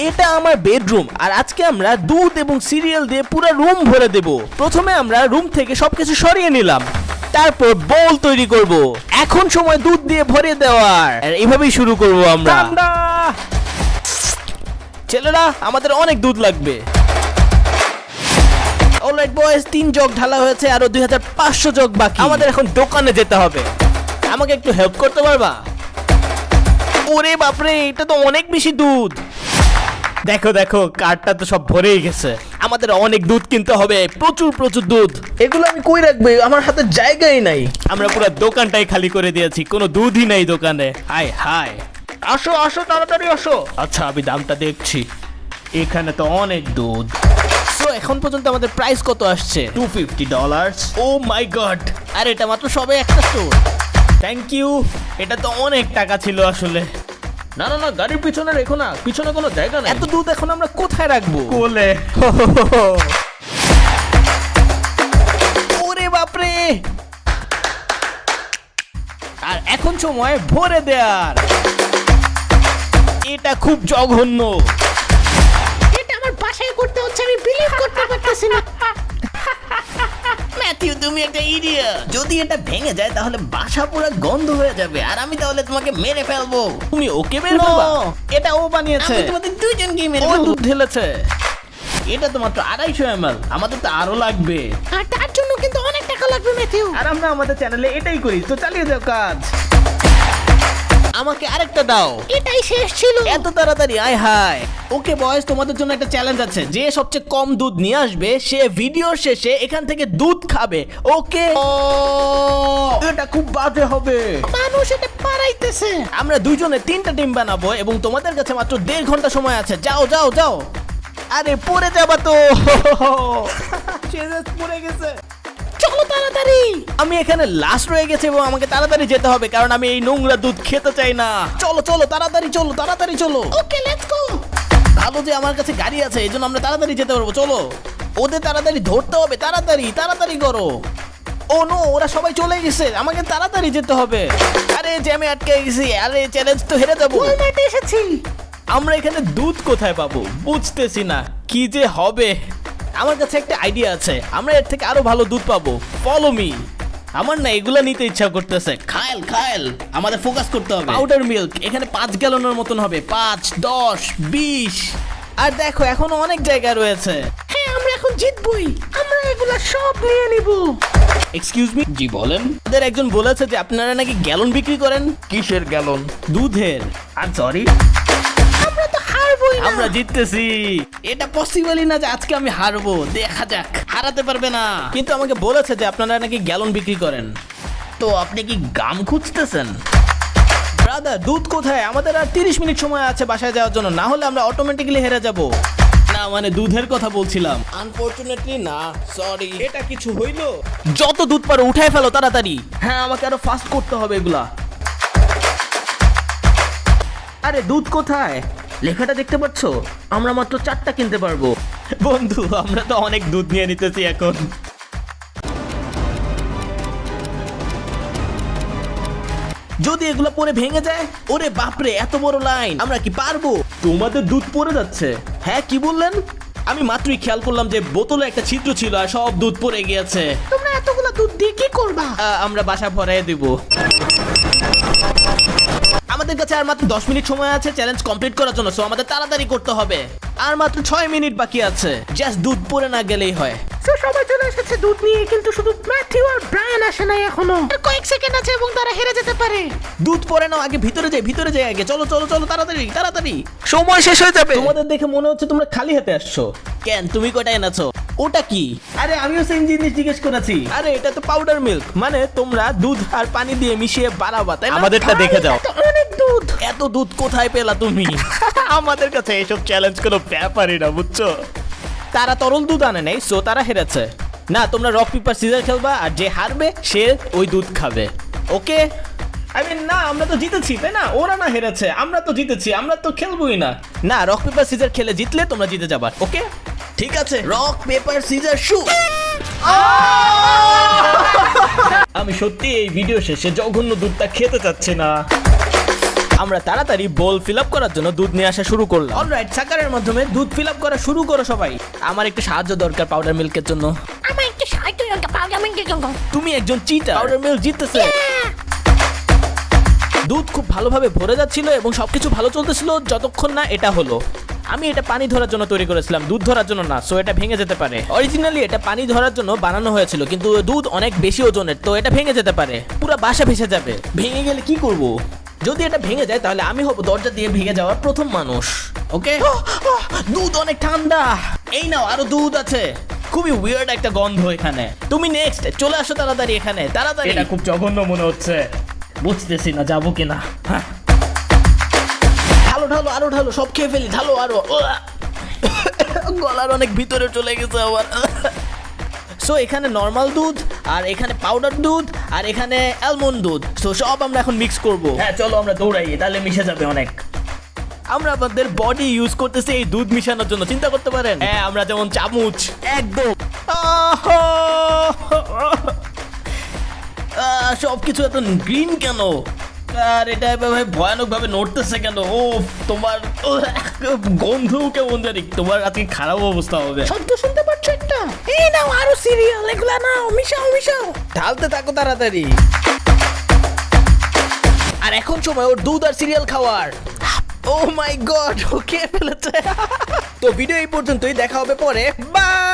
এটা আমার বেডরুম আর আজকে আমরা দুধ এবং সিরিয়াল দিয়ে পুরো রুম ভরে দেব। প্রথমে আমরা রুম থেকে সবকিছু সরিয়ে নিলাম, তারপর বোল তৈরি করব। এখন সময় দুধ দিয়ে ভরে দেওয়ার, আর এইভাবেই শুরু করব আমরা। ছেলেরা, আমাদের অনেক দুধ লাগবে। অলরাইট বয়েজ, 3 জগ ঢালা হয়েছে, আরো 2500 জগ বাকি। আমাদের এখন দোকানে যেতে হবে। আমাকে একটু হেল্প করতে পারবা? ওরে বাপরে, এটা তো অনেক বেশি দুধ। দেখো দেখো, কার্টটা তো সব ভরেই গেছে। আমাদের অনেক দুধ কিনতে হবে, প্রচুর প্রচুর দুধ। এগুলো আমি কই রাখবে? আমার হাতে জায়গাই নাই। আমরা পুরো দোকানটাই খালি করে দিয়েছি, কোনো দুধই নাই দোকানে। হাই হাই, আসো আসো, তাড়াতাড়ি আসো। আচ্ছা, আমি দামটা দেখছি। এখানে তো অনেক দুধ। সো এখন পর্যন্ত আমাদের প্রাইস কত আসছে? $250। ও মাই গড, আর এটা মাত্র সবে একটা স্টোর। Thank you. এটা তো অনেক টাকা ছিল আসলে। না না না, গাড়ির পিছনে রেখো না, পিছনে কোনো জায়গা নেই। এত দুধ এখন আমরা কোথায় রাখবো? কোলে। ওরে বাপরে, আর এখন সময় ভরে দেয়ার। এটা খুব জঘন্য। এটা আমার বাসায় করতে হচ্ছে, আমি বিলিভ করতে পারতেছি না। ম্যাথিউ, তুমি একটা ইডিয়ট। যদি এটা ভেঙে যায় তাহলে বাসা পুরো গন্ধ হয়ে যাবে, আর আমি তাহলে তোমাকে মেরে ফেলবো। তুমি ওকে মেরে ফেলবা? এটা ও বানিয়েছে। আমি তোমাদের দুইজনকে মেরে ও ফেলবো। দুধ ঢেলেছে। এটা তো মাত্র 250 ml, আমাদের তো আরো লাগবে। আর তার জন্য কিন্তু অনেক টাকা লাগবে ম্যাথিউ। আর আমরা আমাদের চ্যানেলে এটাই করি, তো চালিয়ে যাও কাজ। আমাকে আরেকটা দাও। এটাই শেষ ছিল। এত তাড়াতাড়ি? আয় হায়। ওকে বয়স, তোমাদের জন্য একটা চ্যালেঞ্জ আছে। যে সবচেয়ে কম দুধ নিয়ে আসবে সে ভিডিওর শেষে এখান থেকে দুধ খাবে। ওকে? এটা খুব বাজে হবে। মানুষ এটা পারাইতেছে। আমরা দুইজনে 3টা টিম বানাবো এবং তোমাদের কাছে মাত্র 1.5 ঘন্টা সময় আছে। যাও যাও যাও। আরে পড়ে যাবা তো। পড়ে গেছে। চলো তাড়াতাড়ি। আমি এখানে লাস্ট রয়ে গেছি এবং আমাকে তাড়াতাড়ি যেতে হবে, কারণ আমি এই নোংরা দুধ খেতে চাই না। চলো চলো, তাড়াতাড়ি চলো, তাড়াতাড়ি চলো। ওকে, লেটস গো। ভালো যে আমার কাছে গাড়ি আছে, এই জন্য আমরা তাড়াতাড়ি যেতে পারবো। চলো, ওদের তাড়াতাড়ি ধরতে হবে, তাড়াতাড়ি তাড়াতাড়ি করো। ও নো, ওরা সবাই চলে গেছে, আমাকে তাড়াতাড়ি যেতে হবে। আরে জ্যামে আটকে গেছি, আরে চ্যালেঞ্জ তো হেরে যাবো। ওয়ালমার্টে এসেছি। আমরা এখানে দুধ কোথায় পাবো বুঝতেছি না, কি যে হবে। আমার কাছে একটা আইডিয়া আছে, আমরা এর থেকে আরো ভালো দুধ পাবো। Follow me. আমার না এগুলা নিতে ইচ্ছা করতেছে। খায়েল খায়েল, আমাদের ফোকাস করতে হবে। পাউডার মিল্ক এখানে 5 গ্যালনের মতন হবে। 5, 10, 20। আর দেখো, এখনো অনেক জায়গা রয়েছে। হ্যাঁ, আমরা এখন জিতবই। আমরা এগুলা সব নিয়ে নিব। Excuse me. জি বলেন। আমাদের একজন বলেছে যে আপনারা নাকি গ্যালন বিক্রি করেন। কিসের গ্যালন? দুধের। আর সরি, আমরা তো হারবই না। আমরা জিততেছি। এটা পসিবলই না যে আজকে আমি হারবো। দেখা যাক। হারাতে পারবে না। কিন্তু আমাকে বলেছে যে আপনারা নাকি গ্যালন বিক্রি করেন। তো আপনি কি গাম খুঁজতেছেন? ব্রাদার, দুধ কোথায়? আমাদের আর 30 মিনিট সময় আছে বাসায় যাওয়ার জন্য, না হলে আমরা অটোমেটিক্যালি হেরে যাব। না মানে দুধের কথা বলছিলাম। আনফরচুনেটলি না, সরি। এটা কিছু হইলো? যত দুধ পারো উঠায় ফেলো তাড়াতাড়ি। হ্যাঁ, আমাকে আরো ফাস্ট করতে হবে এগুলা। আরে দুধ কোথায়? লেখাটা দেখতে পাচ্ছ? আমরা মাত্র 4টা কিনতে পারবো। বন্ধু, আমরা তো অনেক দুধ নিয়ে নিতেছি এখন। যদি এগুলো পরে ভেঙে যায়? ওরে বাপরে, এত বড় লাইন, আমরা কি পারবো? তোমাদের দুধ পড়ে যাচ্ছে। হ্যাঁ, কি বললেন? আমি মাত্রই খেয়াল করলাম যে বোতলে একটা ছিদ্র ছিল আর সব দুধ পড়ে গিয়েছে। তোমরা এতগুলা দুধ দিয়ে কি করবা? আমরা বাসা ভরাই দেব। আমাদের কাছে আর মাত্র 10 মিনিট সময় আছে চ্যালেঞ্জ কমপ্লিট করার জন্য, সো আমাদের তাড়াতাড়ি করতে হবে। আর মাত্র 6 মিনিট বাকি আছে। জাস্ট দুধ পড়ে না গেলেই হয়। তো সবাই চলে এসেছে দুধ নিয়ে, কিন্তু শুধু ম্যাথিউ আর ব্রায়ান আসে নাই এখনো। আর কয়েক সেকেন্ড আছে এবং তারা হেরে যেতে পারে। দুধ পড়ে নাও, আগে ভিতরে যাই, ভিতরে যাই আগে। চলো চলো চলো, তাড়াতাড়ি তাড়াতাড়ি, সময় শেষ হয়ে যাবে। তোমাদের দেখে মনে হচ্ছে তোমরা খালি হাতে আসছো। কেন, তুমি কয়টা এনেছো? ওটা কি? আরে আমিও সেম জিনিস জিজ্ঞেস করেছি। আরে এটা তো পাউডার মিল্ক, মানে তোমরা দুধ আর পানি দিয়ে মিশিয়ে বানাবা, তাই না? আমাদেরটা দেখে যাও। এটা অনেক দুধ। এত দুধ কোথায় পেলা তুমি? আমাদের কাছে এসব চ্যালেঞ্জ কোনো ব্যাপারই না, বুঝছো? তারা তরল দুধ আনে নাই, সো তারা হেরেছে। না, তোমরা রক পেপার সিজার খেলবা, আর যে হারবে সে ওই দুধ খাবে। ওকে? না, আমরা তো জিতেছি, তাই না? ওরা না হেরেছে, আমরা তো জিতেছি, আমরা তো খেলবোই না। না, রক পেপার সিজার খেলে জিতলে তোমরা জিতে যাবা। ওকে, ঠিক আছে। Rock paper scissor shoot. আমি সত্যি এই ভিডিও শেষে জঘন্য দুধটা খেতে চাচ্ছি না। আমরা তাড়াতাড়ি বোল ফিল আপ করার জন্য দুধ নিয়ে আসা শুরু করলাম। অলরাইট, সাকারের মাধ্যমে দুধ ফিল আপ করা শুরু করো সবাই। আমার একটু সাহায্য দরকার পাউডার মিল্কের জন্য। আমার একটু সাহায্য দরকার পাউডার মিল্কের জন্য। তুমি একজন চিটার, পাউডার মিল্ক জিততেছে। দুধ খুব ভালোভাবে ভরে যাচ্ছিল এবং সবকিছু ভালো চলতেছিল যতক্ষণ না এটা হলো। আমি এটা পানি ধরার জন্য তৈরি করেছিলাম, দুধ ধরার জন্য না, সো এটা ভেঙে যেতে পারে। অরিজিনালি এটা পানি ধরার জন্য বানানো হয়েছিল, কিন্তু দুধ অনেক বেশি ওজনের, তো এটা ভেঙে যেতে পারে, পুরো বাসা ভেসে যাবে। ভেঙে গেলে কি করব? যদি এটা ভেঙে যায় তাহলে আমি হব দরজা দিয়ে ভেঙে যাওয়ার প্রথম মানুষ। ওকে, দুধ অনেক ঠান্ডা। এই নাও, আরো দুধ আছে। খুবই উইয়ার্ড একটা গন্ধ এখানে। তুমি নেক্সট, চলে আসো তাড়াতাড়ি এখানে, তাড়াতাড়ি। এটা খুব জঘন্য মনে হচ্ছে, বুঝতেছি না যাবো কিনা। ঢালো ঢালো, আরো ঢালো, সব খেয়ে ফেলি, ঢালো আরো। গলার অনেক ভিতরে চলে গেছে আবার। সো এখানে নর্মাল দুধ, আর এখানে পাউডার দুধ, আর এখানে অ্যালমন্ড দুধ। সো সব আমরা এখন মিক্স করব। হ্যাঁ চলো আমরা দৌড়াই, তাহলে মিশে যাবে অনেক। আমরা আমাদের বডি ইউজ করতেছি এই দুধ মিশানোর জন্য, চিন্তা করতে পারেন। হ্যাঁ, আমরা যেমন চামচ, একদম। সবকিছু এত গ্রিন কেন? আর এটা এভাবে ভয়ানক ভাবে নড়তেছে কেন? ও তোমার গন্ধ কেমন জানি। তোমার আজকে খারাপ অবস্থা হবে। শব্দ শুনতে পাচ্ছ একটা? এই নাও আরো সিরিয়াল, এগুলা নাও, মিশাও মিশাও। ঢালতে থাকো তাড়াতাড়ি। আর এখন সময় ওর দুধ আর সিরিয়াল খাওয়ার। ও মাই গড, ও খেয়ে ফেলেছে। তো ভিডিও এই পর্যন্তই, দেখা হবে পরে। বাই।